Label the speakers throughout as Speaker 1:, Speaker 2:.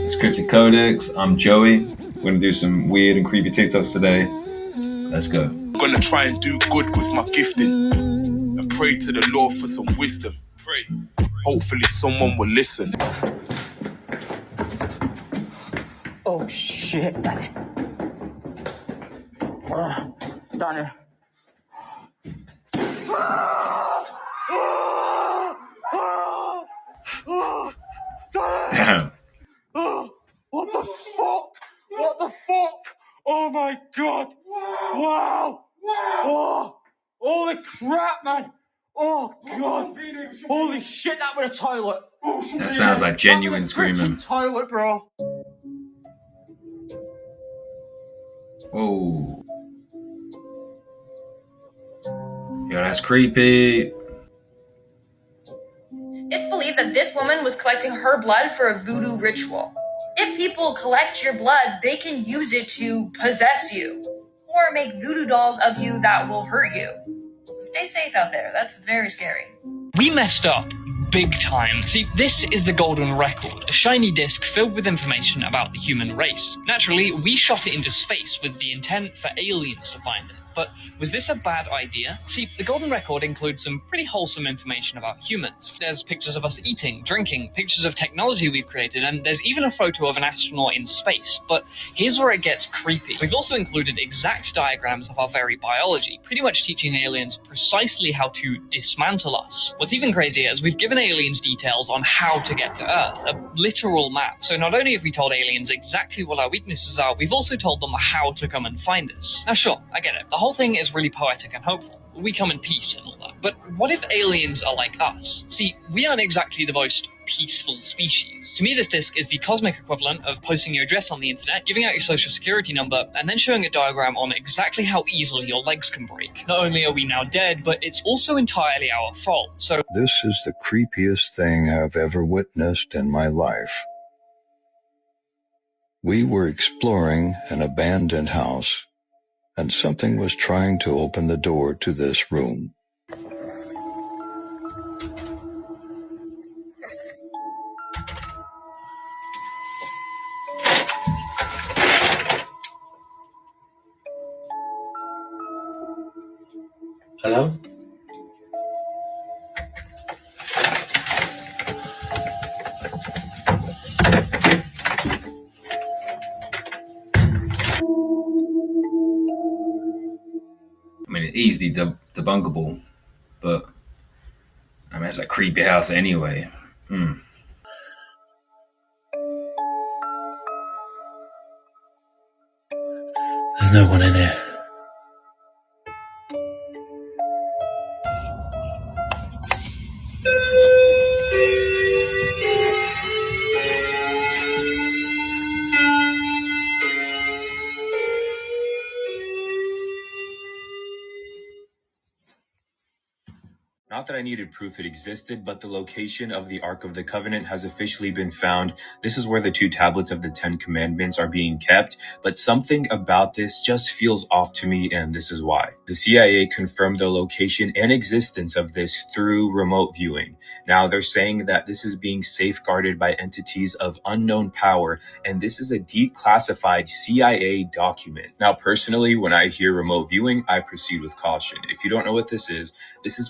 Speaker 1: It's Cryptic Codex. I'm Joey. We're gonna do some weird and creepy TikToks today. Let's go.
Speaker 2: I'm gonna try and do good with my gifting and pray to the Lord for some wisdom. Pray. Hopefully someone will listen.
Speaker 3: Oh shit, Danny. Danny.
Speaker 1: Damn.
Speaker 3: What the fuck? What the fuck? Oh my god. Wow. Oh, holy crap, man. Oh god. Holy shit, that was a toilet.
Speaker 1: That sounds like genuine screaming.
Speaker 3: Toilet, bro.
Speaker 1: Whoa. Yo, that's creepy.
Speaker 4: It's believed that this woman was collecting her blood for a voodoo ritual. If people collect your blood, they can use it to possess you or make voodoo dolls of you that will hurt you. So stay safe out there. That's very scary.
Speaker 5: We messed up big time. See, this is the Golden Record, a shiny disc filled with information about the human race. Naturally, we shot it into space with the intent for aliens to find it. But was this a bad idea? See, the Golden Record includes some pretty wholesome information about humans. There's pictures of us eating, drinking, pictures of technology we've created, and there's even a photo of an astronaut in space. But here's where it gets creepy. We've also included exact diagrams of our very biology, pretty much teaching aliens precisely how to dismantle us. What's even crazier is we've given aliens details on how to get to Earth, a literal map. So not only have we told aliens exactly what our weaknesses are, we've also told them how to come and find us. Now sure, I get it. The whole thing is really poetic and hopeful. We come in peace and all that. But what if aliens are like us? See, we aren't exactly the most peaceful species. To me, this disc is the cosmic equivalent of posting your address on the internet, giving out your social security number, and then showing a diagram on exactly how easily your legs can break. Not only are we now dead, but it's also entirely our fault. So
Speaker 6: this is the creepiest thing I've ever witnessed in my life. We were exploring an abandoned house, and something was trying to open the door to this room.
Speaker 1: Hello? I mean, it's easily debunkable, but I mean, it's a creepy house anyway. There's
Speaker 3: no one in here.
Speaker 7: Not that I needed proof it existed, but the location of the Ark of the Covenant has officially been found. This is where the 2 tablets of the 10 Commandments are being kept, but something about this just feels off to me, and this is why. The CIA confirmed the location and existence of this through remote viewing. Now, they're saying that this is being safeguarded by entities of unknown power, and this is a declassified CIA document. Now, personally, when I hear remote viewing, I proceed with caution. If you don't know what this is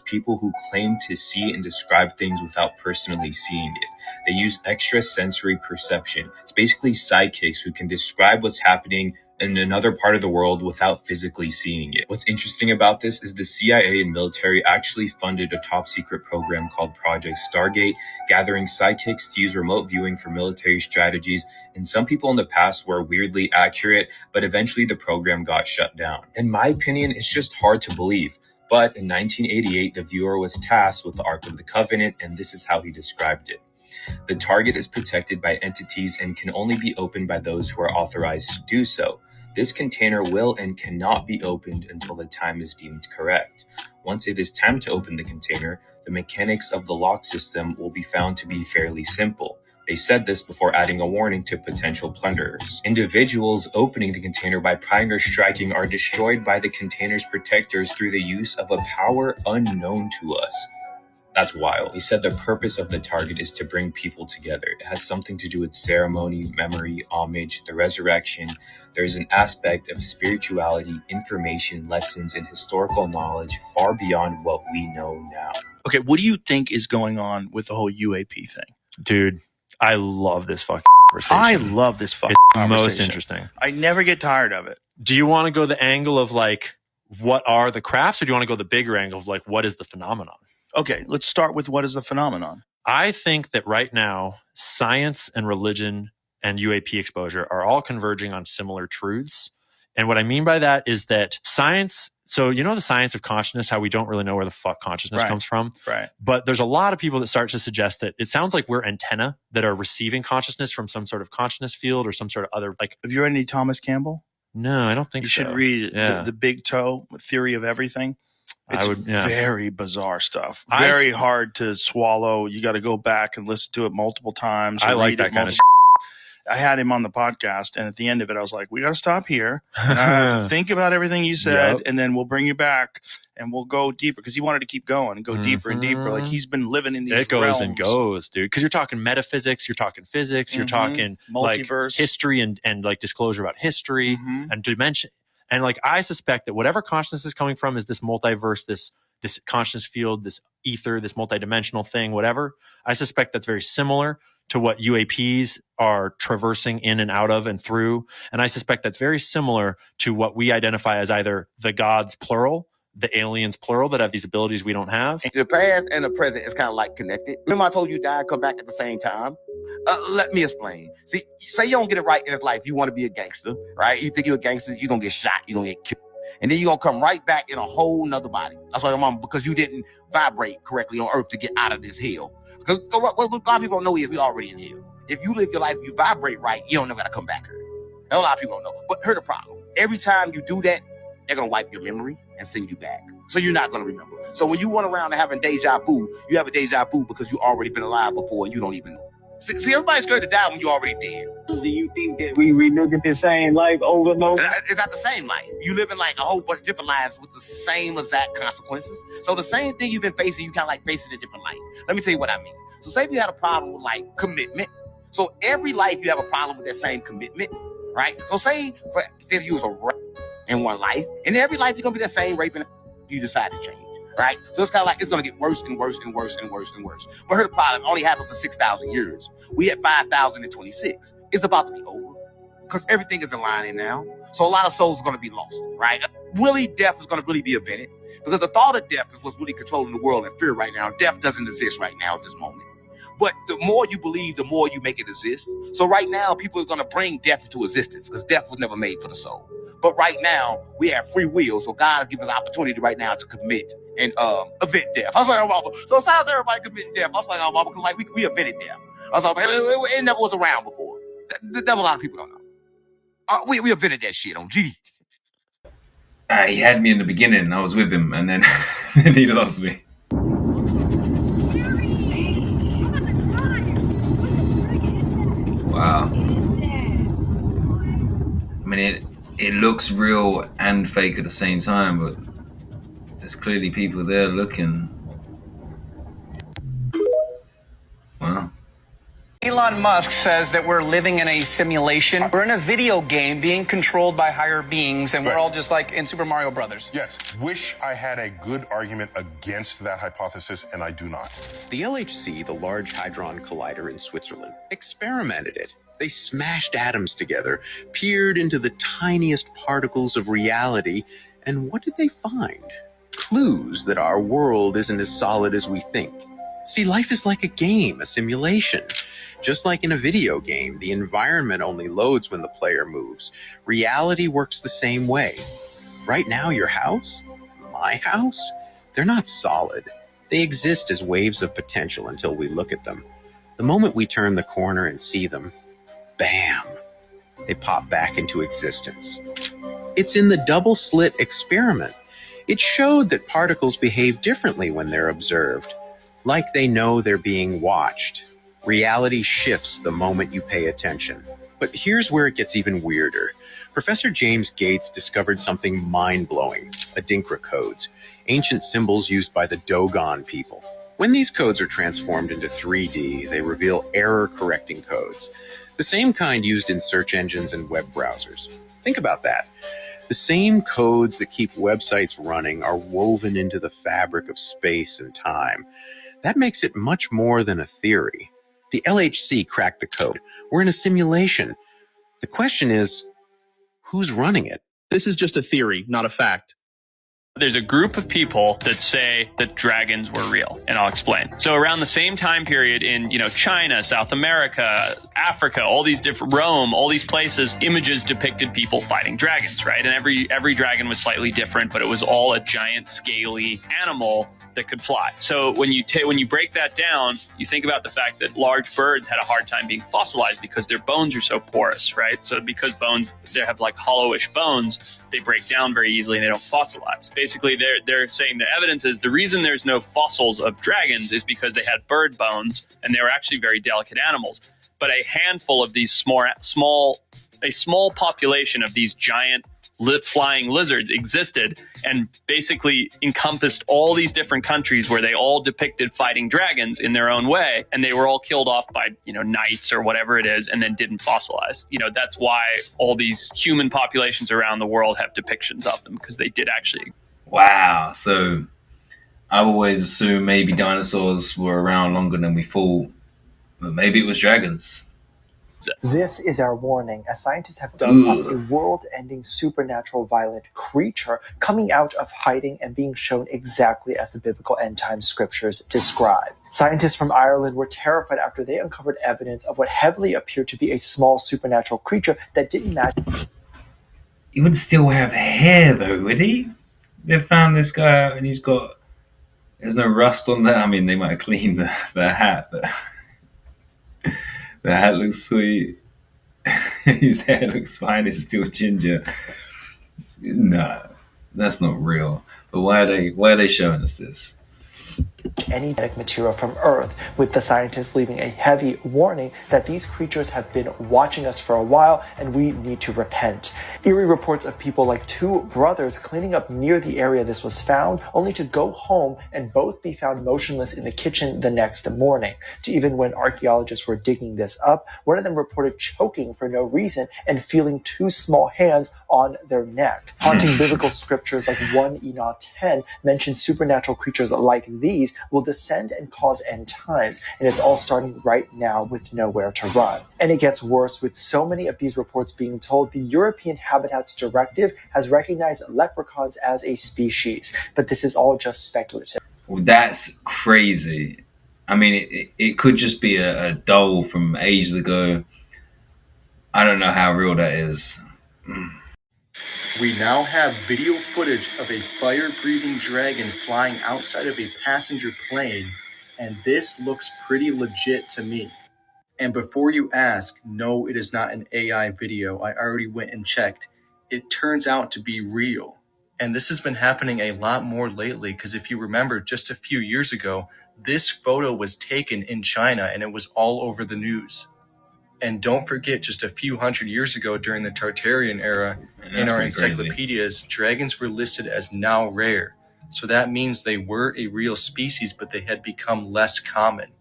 Speaker 7: people who claim to see and describe things without personally seeing it. They use extrasensory perception. It's basically sidekicks who can describe what's happening in another part of the world without physically seeing it. What's interesting about this is the CIA and military actually funded a top secret program called Project Stargate, gathering sidekicks to use remote viewing for military strategies, and some people in the past were weirdly accurate, but eventually the program got shut down. In my opinion, it's just hard to believe. But in 1988, the viewer was tasked with the Ark of the Covenant, and this is how he described it. The target is protected by entities and can only be opened by those who are authorized to do so. This container will and cannot be opened until the time is deemed correct. Once it is time to open the container, the mechanics of the lock system will be found to be fairly simple. They said this before adding a warning to potential plunderers. Individuals opening the container by prying or striking are destroyed by the container's protectors through the use of a power unknown to us. That's wild. He said the purpose of the target is to bring people together. It has something to do with ceremony, memory, homage, the resurrection. There's an aspect of spirituality, information, lessons, and historical knowledge far beyond what we know now.
Speaker 2: Okay, what do you think is going on with the whole UAP thing?
Speaker 8: Dude, I love this fucking conversation.
Speaker 2: I love this fucking
Speaker 8: It's
Speaker 2: conversation.
Speaker 8: most interesting.
Speaker 2: I never get tired of it.
Speaker 8: Do you want to go the angle of like, what are the crafts, or do you want to go the bigger angle of like, what is the phenomenon?
Speaker 2: Okay, let's start with what is the phenomenon?
Speaker 8: I think that right now, science and religion and UAP exposure are all converging on similar truths. And what I mean by that is that science, so you know the science of consciousness, how we don't really know where the fuck consciousness comes from?
Speaker 2: Right.
Speaker 8: But there's a lot of people that start to suggest that it sounds like we're antenna that are receiving consciousness from some sort of consciousness field or some sort of other, like...
Speaker 2: Have you read any Thomas Campbell?
Speaker 8: No, I don't think
Speaker 2: you
Speaker 8: so.
Speaker 2: You should read
Speaker 8: yeah.
Speaker 2: the Big Toe, Theory of Everything. It's very bizarre stuff. Very hard to swallow. You got to go back and listen to it multiple times.
Speaker 8: I like that kind of
Speaker 2: I had him on the podcast, and at the end of it, I was like, we got to stop here. And I have to think about everything you said, and then we'll bring you back, and we'll go deeper. Because he wanted to keep going and go deeper and deeper. Like, he's been living in these realms.
Speaker 8: It goes and goes, dude. Because you're talking metaphysics, you're talking physics, you're talking
Speaker 2: multiverse,
Speaker 8: like, history and like disclosure about history and dimension. And like, I suspect that whatever consciousness is coming from is this multiverse, this consciousness field, this ether, this multidimensional thing, whatever. I suspect that's very similar to what UAPs are traversing in and out of and through. And I suspect that's very similar to what we identify as either the gods plural, the aliens plural, that have these abilities we don't have.
Speaker 9: The past and the present is kind of like connected. Remember I told you die and come back at the same time? Let me explain. See, say you don't get it right in this life. You want to be a gangster, right? You think you're a gangster, you're going to get shot, you're going to get killed. And then you're going to come right back in a whole nother body. That's why your mom, because you didn't vibrate correctly on earth to get out of this hell. Because what a lot of people don't know is we already in hell. If you live your life, you vibrate right, you don't never got to come back here. And a lot of people don't know. But here's the problem. Every time you do that, they're going to wipe your memory and send you back. So you're not going to remember. So when you run around and having deja vu, you have a deja vu because you already been alive before and you don't even know. See, everybody's scared to die when you're already dead.
Speaker 10: Do you think that we relive the same life over and over?
Speaker 9: It's not the same life. You live in like a whole bunch of different lives with the same exact consequences. So the same thing you've been facing, you kind of like face it in a different life. Let me tell you what I mean. So say if you had a problem with like commitment. So every life you have a problem with that same commitment, right? So say if you was a rape in one life, and every life you're going to be that same rape and you decide to change. Right? So it's kind of like it's going to get worse and worse and worse and worse and worse. But here's the problem. It only happened for 6,000 years. We had 5,026. It's about to be over because everything is aligning now. So a lot of souls are going to be lost, right? Really, death is going to really be invented because the thought of death is what's really controlling the world and fear right now. Death doesn't exist right now at this moment. But the more you believe, the more you make it exist. So right now, people are going to bring death into existence because death was never made for the soul. But right now, we have free will. So God has given us an opportunity right now to commit and event death. I was like, oh, mama. So it sounds everybody committing death. I was like, oh, mama, because like we invented death. I was like, it never was around before. That a lot of people don't know. We invented that shit on G.
Speaker 1: He had me in the beginning. I was with him, and then then he lost me. Wow. I mean, it looks real and fake at the same time, but there's clearly people there looking. Wow.
Speaker 11: Elon Musk says that we're living in a simulation. We're in a video game being controlled by higher beings, and we're all just like in Super Mario Brothers.
Speaker 12: Yes. Wish I had a good argument against that hypothesis, and I do not.
Speaker 13: The LHC, the Large Hadron Collider in Switzerland, experimented it. They smashed atoms together, peered into the tiniest particles of reality, and what did they find? Clues that our world isn't as solid as we think. See, life is like a game, a simulation. Just like in a video game, the environment only loads when the player moves. Reality works the same way. Right now, your house, my house, they're not solid. They exist as waves of potential until we look at them. The moment we turn the corner and see them, bam, they pop back into existence. It's in the double-slit experiment. It showed that particles behave differently when they're observed, like they know they're being watched. Reality shifts the moment you pay attention. But here's where it gets even weirder. Professor James Gates discovered something mind-blowing, Adinkra codes, ancient symbols used by the Dogon people. When these codes are transformed into 3D, they reveal error-correcting codes, the same kind used in search engines and web browsers. Think about that. The same codes that keep websites running are woven into the fabric of space and time. That makes it much more than a theory. The LHC cracked the code. We're in a simulation. The question is, who's running it?
Speaker 14: This is just a theory, not a fact.
Speaker 15: There's a group of people that say that dragons were real, and I'll explain. So around the same time period in, China, South America, Africa, all these different Rome, all these places, images depicted people fighting dragons, right? And every dragon was slightly different, but it was all a giant scaly animal that could fly. So when you break that down, you think about the fact that large birds had a hard time being fossilized because their bones are so porous, right? So because bones, they have like hollowish bones, they break down very easily and they don't fossilize. Basically, they're saying the evidence is the reason there's no fossils of dragons is because they had bird bones and they were actually very delicate animals. But a handful of these small population of these giant flying lizards existed and basically encompassed all these different countries where they all depicted fighting dragons in their own way, and they were all killed off by knights or whatever it is, and then didn't fossilize. That's why all these human populations around the world have depictions of them, because they did actually.
Speaker 1: Wow. So I've always assumed maybe dinosaurs were around longer than we thought, but maybe it was dragons.
Speaker 16: This is our warning, as scientists have dug up a world-ending supernatural violent creature coming out of hiding and being shown exactly as the biblical end-time scriptures describe. Scientists from Ireland were terrified after they uncovered evidence of what heavily appeared to be a small supernatural creature that didn't match.
Speaker 1: He would still have hair, though, would he? They found this guy out and there's no rust on that. I mean, they might have cleaned the hat, but the hat looks sweet. His hair looks fine. It's still ginger. Nah, that's not real. But why are they showing us this?
Speaker 16: Any genetic material from Earth, with the scientists leaving a heavy warning that these creatures have been watching us for a while and we need to repent. Eerie reports of people like two brothers cleaning up near the area this was found, only to go home and both be found motionless in the kitchen the next morning. To even when archaeologists were digging this up, one of them reported choking for no reason and feeling two small hands on their neck. Haunting biblical scriptures like 1 Enoch 10 mention supernatural creatures like these will descend and cause end times, and it's all starting right now with nowhere to run. And it gets worse, with so many of these reports being told the European Habitats Directive has recognized leprechauns as a species, but this is all just speculative.
Speaker 1: Well, that's crazy. I mean, it could just be a doll from ages ago. I don't know how real that is.
Speaker 17: We now have video footage of a fire-breathing dragon flying outside of a passenger plane, and this looks pretty legit to me. And before you ask, no, it is not an AI video. I already went and checked. It turns out to be real. And this has been happening a lot more lately, because if you remember, just a few years ago, this photo was taken in China and it was all over the news. And don't forget, just a few hundred years ago during the Tartarian era, in our encyclopedias, dragons were listed as now rare. So that means they were a real species, but they had become less common.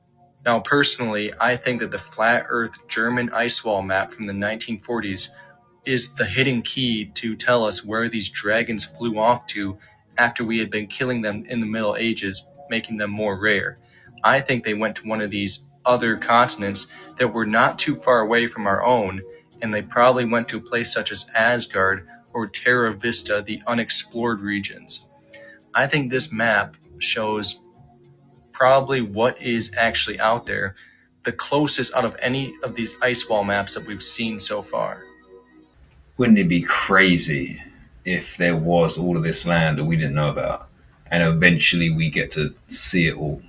Speaker 17: Now, personally, I think that the flat Earth German ice wall map from the 1940s is the hidden key to tell us where these dragons flew off to after we had been killing them in the Middle Ages, making them more rare. I think they went to one of these other continents that were not too far away from our own, and they probably went to a place such as Asgard or Terra Vista, the unexplored regions. I think this map shows probably what is actually out there, the closest out of any of these ice wall maps that we've seen so far.
Speaker 1: Wouldn't it be crazy if there was all of this land that we didn't know about, and eventually we get to see it all?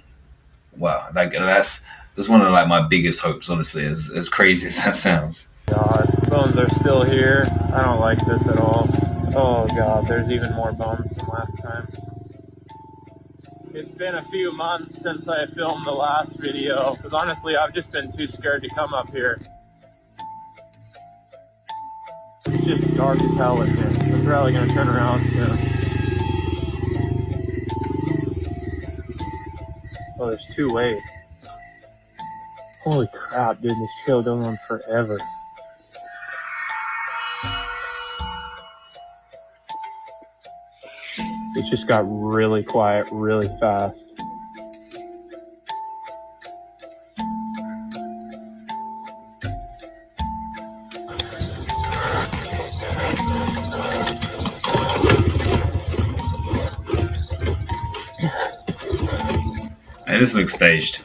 Speaker 1: Wow, that's one of my biggest hopes, honestly, as crazy as that sounds.
Speaker 18: God, bones are still here. I don't like this at all. Oh God, there's even more bones than last time. It's been a few months since I filmed the last video, because honestly I've just been too scared to come up here. It's just dark as hell in here. I'm probably going to turn around soon. Oh, there's 2 waves. Holy crap, dude, this show goes on forever. It just got really quiet really fast.
Speaker 1: Hey, this looks staged.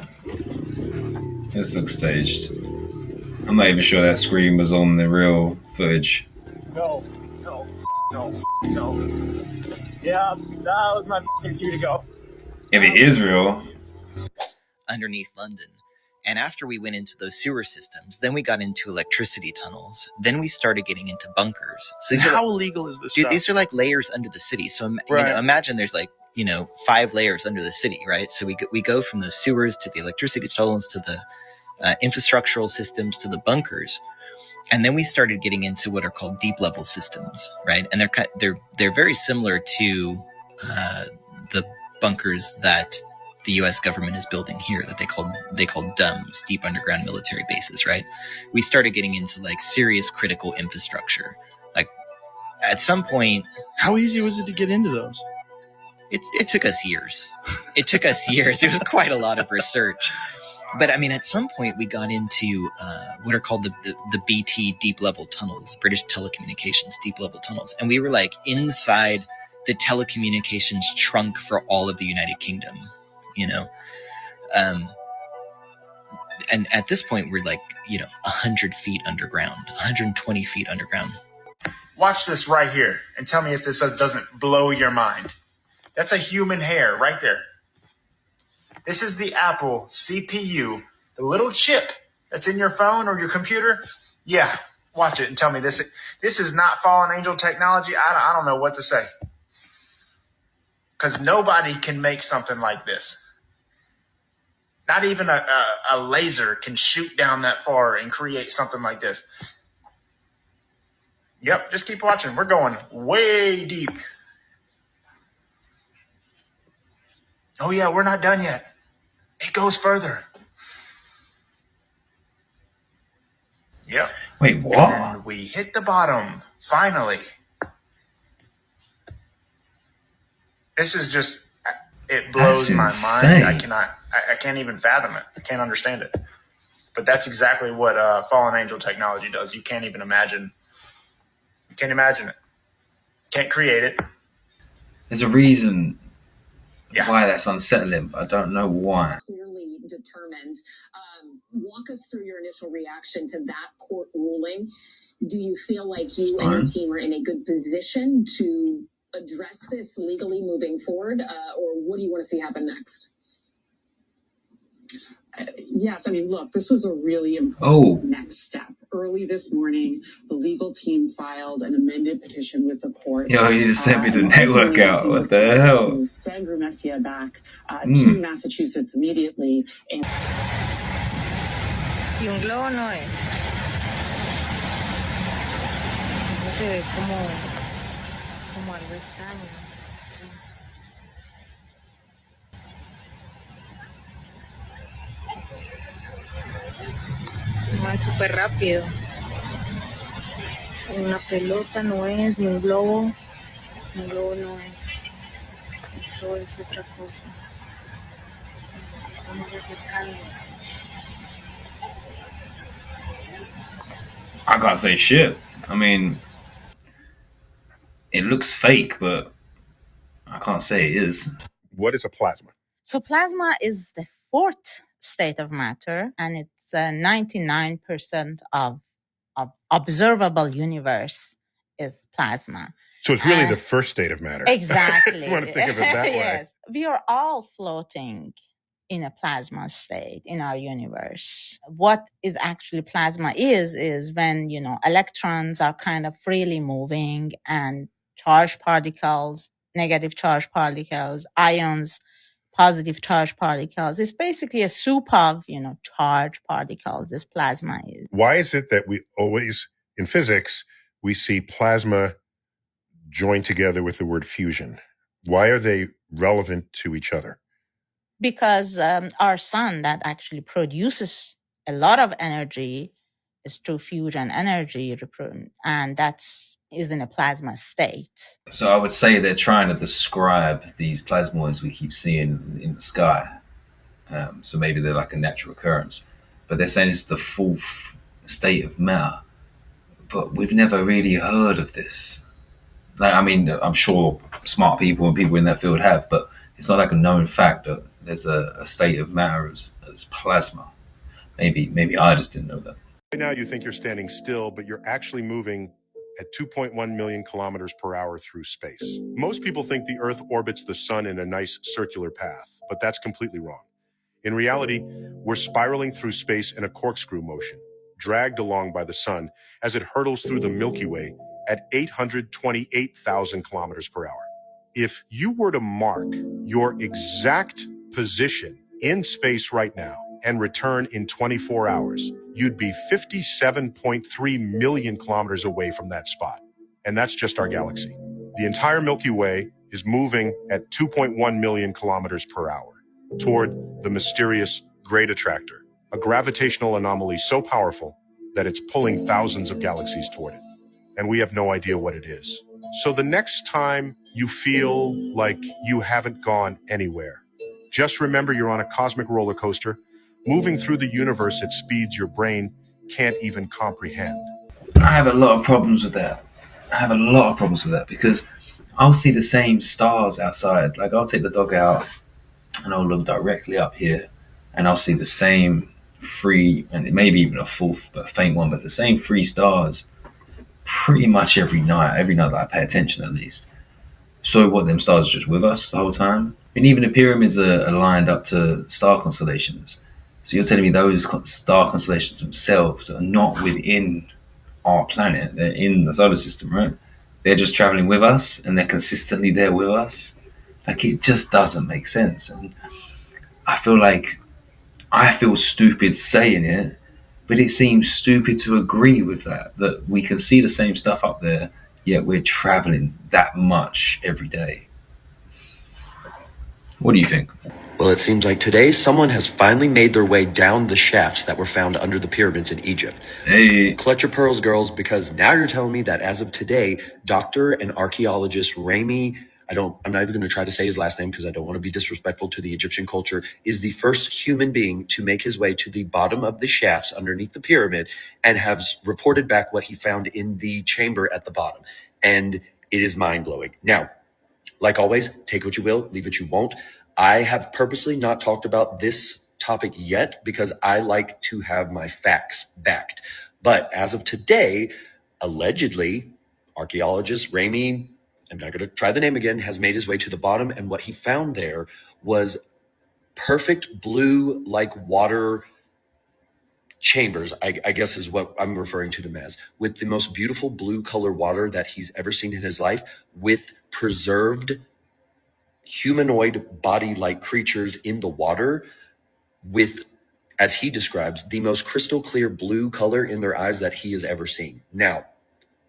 Speaker 1: This looks staged. I'm not even sure that scream was on the real footage.
Speaker 18: No. Yeah, that was my cue to go.
Speaker 1: If it is real.
Speaker 19: Underneath London. And after we went into those sewer systems, then we got into electricity tunnels. Then we started getting into bunkers. So
Speaker 2: how illegal is this
Speaker 19: dude,
Speaker 2: stuff?
Speaker 19: these are like layers under the city. So you know, imagine there's like, 5 layers under the city, right? So we go from those sewers to the electricity tunnels to the infrastructural systems to the bunkers. And then we started getting into what are called deep level systems, right? And they're very similar to the bunkers that the U.S. government is building here that they call DUMBs, deep underground military bases, right? We started getting into like serious critical infrastructure. Like at some point,
Speaker 2: how easy was it to get into those?
Speaker 19: It took us years. It took us years. It was quite a lot of research. But I mean, at some point we got into what are called the BT deep level tunnels, British telecommunications deep level tunnels. And we were like inside the telecommunications trunk for all of the United Kingdom, and at this point we're like, 100 feet underground, 120 feet underground.
Speaker 20: Watch this right here and tell me if this doesn't blow your mind. That's a human hair right there. This is the Apple CPU, the little chip that's in your phone or your computer. Yeah, watch it and tell me this is not fallen angel technology. I don't know what to say. Because nobody can make something like this. Not even a laser can shoot down that far and create something like this. Yep, just keep watching. We're going way deep. Oh yeah, we're not done yet. It goes further. Yep.
Speaker 1: Wait, what?
Speaker 20: And we hit the bottom, finally. This is just, it blows my mind. I can't even fathom it. I can't understand it. But that's exactly what fallen angel technology does. You can't even imagine. You can't imagine it. Can't create it.
Speaker 1: There's a reason why that's unsettling, but I don't know why.
Speaker 21: Clearly determined. Walk us through your initial reaction to that court ruling. Do you feel like you and your team are in a good position to address this legally moving forward, or what do you want to see happen next?
Speaker 22: Yes, I mean, look, this was a really important next step. Early this morning, the legal team filed an amended petition with the court.
Speaker 1: Yo, you just sent me the network out. What the hell?
Speaker 22: To send Rumesia back to Massachusetts immediately. And
Speaker 23: y un globo no es. No se ve como algo extraño. No es súper rápido. Una pelota no es, ni un globo. Un globo no es. Eso es otra cosa. Estamos acercando.
Speaker 1: I can't say shit. I mean, it looks fake, but I can't say it is.
Speaker 12: What is a plasma?
Speaker 24: So plasma is the fourth state of matter, and it's 99% of observable universe is plasma.
Speaker 12: So it's really the first state of matter.
Speaker 24: Exactly.
Speaker 12: If you want to think of it that way.
Speaker 24: Yes. We are all floating in a plasma state in our universe. What is actually plasma is when, electrons are kind of freely moving and charged particles, negative charged particles, ions, positive charged particles. It's basically a soup of, charged particles. This plasma is.
Speaker 12: Why is it that we always, in physics, we see plasma joined together with the word fusion? Why are they relevant to each other?
Speaker 24: because our sun that actually produces a lot of energy is through fusion energy, and that's is in a plasma state.
Speaker 1: So I would say they're trying to describe these plasmoids we keep seeing in the sky. So maybe they're like a natural occurrence, but they're saying it's the fourth state of matter. But we've never really heard of this. Like, I mean, I'm sure smart people and people in that field have, but it's not like a known fact that there's a state of matter as plasma. Maybe I just didn't know that.
Speaker 12: Right now, you think you're standing still, but you're actually moving at 2.1 million kilometers per hour through space. Most people think the Earth orbits the sun in a nice circular path, but that's completely wrong. In reality, we're spiraling through space in a corkscrew motion, dragged along by the sun as it hurtles through the Milky Way at 828,000 kilometers per hour. If you were to mark your exact position in space right now and return in 24 hours, you'd be 57.3 million kilometers away from that spot. And that's just our galaxy. The entire Milky Way is moving at 2.1 million kilometers per hour toward the mysterious Great Attractor, a gravitational anomaly so powerful that it's pulling thousands of galaxies toward it. And we have no idea what it is. So the next time you feel like you haven't gone anywhere, just remember you're on a cosmic roller coaster, moving through the universe at speeds your brain can't even comprehend.
Speaker 1: I have a lot of problems with that. Because I'll see the same stars outside. Like, I'll take the dog out and I'll look directly up here and I'll see the same three, and maybe even a fourth, but a faint one, but the same three stars pretty much every night that I pay attention, at least. So what, them stars are just with us the whole time? And even the pyramids are lined up to star constellations. So you're telling me those star constellations themselves are not within our planet, they're in the solar system, right? They're just traveling with us and they're consistently there with us. Like, it just doesn't make sense. And I feel stupid saying it, but it seems stupid to agree with that we can see the same stuff up there, yet we're traveling that much every day. What do you think?
Speaker 3: Well, it seems like today someone has finally made their way down the shafts that were found under the pyramids in Egypt.
Speaker 1: Hey.
Speaker 3: Clutch your pearls, girls, because now you're telling me that as of today, Dr. and archaeologist Rami, I'm not even going to try to say his last name because I don't want to be disrespectful to the Egyptian culture, is the first human being to make his way to the bottom of the shafts underneath the pyramid and has reported back what he found in the chamber at the bottom. And it is mind-blowing. Now, like always, take what you will, leave what you won't. I have purposely not talked about this topic yet because I like to have my facts backed. But as of today, allegedly, archaeologist Rami, I'm not going to try the name again, has made his way to the bottom, and what he found there was perfect blue, like water chambers, I guess is what I'm referring to them as, with the most beautiful blue color water that he's ever seen in his life, with preserved humanoid body-like creatures in the water with, as he describes, the most crystal clear blue color in their eyes that he has ever seen. Now,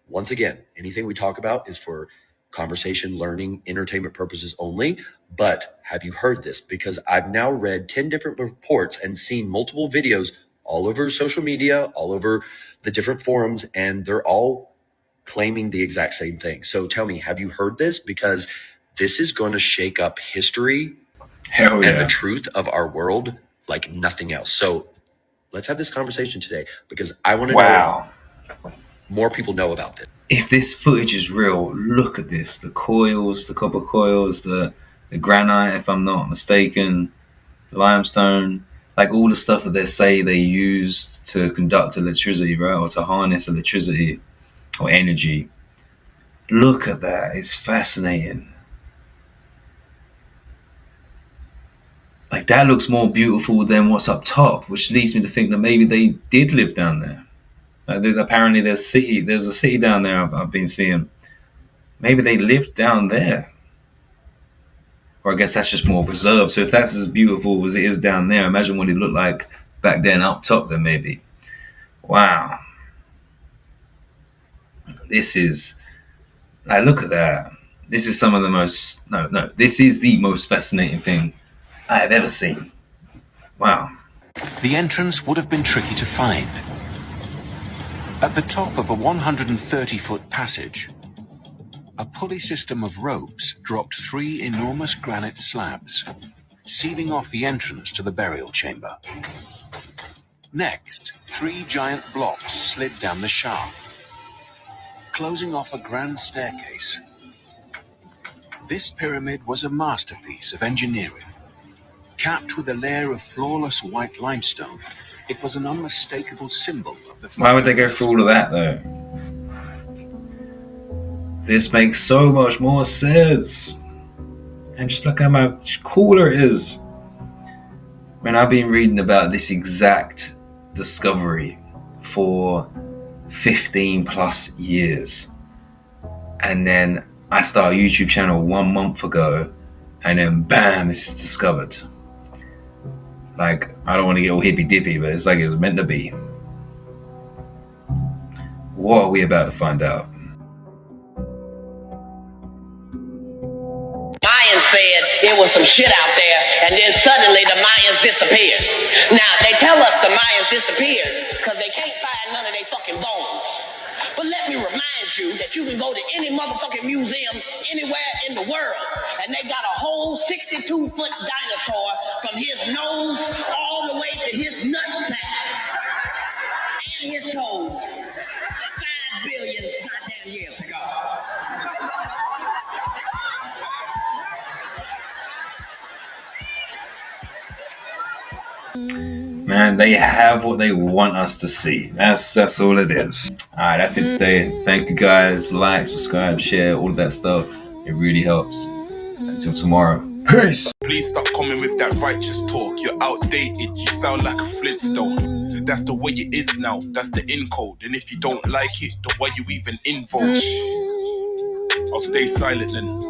Speaker 3: once again, anything we talk about is for conversation, learning, entertainment purposes only. But have you heard this? Because I've now read 10 different reports and seen multiple videos all over social media, all over the different forums, and they're all claiming the exact same thing. So tell me, have you heard this? Because this is going to shake up history and the truth of our world like nothing else. So let's have this conversation today because I want to know if more people know about this.
Speaker 1: If this footage is real, look at this. The coils, the copper coils, the granite, if I'm not mistaken, limestone, like all the stuff that they say they used to conduct electricity, right? Or to harness electricity or energy. Look at that. It's fascinating. Like, that looks more beautiful than what's up top, which leads me to think that maybe they did live down there. Apparently there's a city down there I've been seeing. Maybe they lived down there. Or I guess that's just more preserved. So if that's as beautiful as it is down there, imagine what it looked like back then up top then maybe. Wow. This is, like, look at that. This is some of the most, this is the most fascinating thing I have ever seen. Wow.
Speaker 4: The entrance would have been tricky to find. At the top of a 130-foot passage, a pulley system of ropes dropped 3 enormous granite slabs, sealing off the entrance to the burial chamber. Next, 3 giant blocks slid down the shaft, closing off a grand staircase. This pyramid was a masterpiece of engineering. Capped with a layer of flawless white limestone, it was an unmistakable symbol of the...
Speaker 1: Why would they go through all of that, though? This makes so much more sense. And just look how much cooler it is. Man, I've been reading about this exact discovery for 15 plus years. And then I started a YouTube channel 1 month ago, and then bam, this is discovered. Like, I don't want to get all hippy dippy, but it's like it was meant to be. What are we about to find out?
Speaker 5: Mayans said it was some shit out there, and then suddenly the Mayans disappeared. Now, they tell us the Mayans disappeared because they can't find none of their fucking bones. But let me remind you that you can go to any motherfucking museum anywhere in the world, and they got a whole 62-foot dinosaur from his nose all the way to his nutsack and his toes 5 billion goddamn years ago.
Speaker 1: Man, they have what they want us to see. That's all it is. Alright, that's it today. Thank you guys. Like, subscribe, share, all of that stuff. It really helps. Until tomorrow. Peace!
Speaker 6: Please stop coming with that righteous talk. You're outdated. You sound like a Flintstone. That's the way it is now. That's the in code. And if you don't like it, then why you even involved? I'll stay silent then.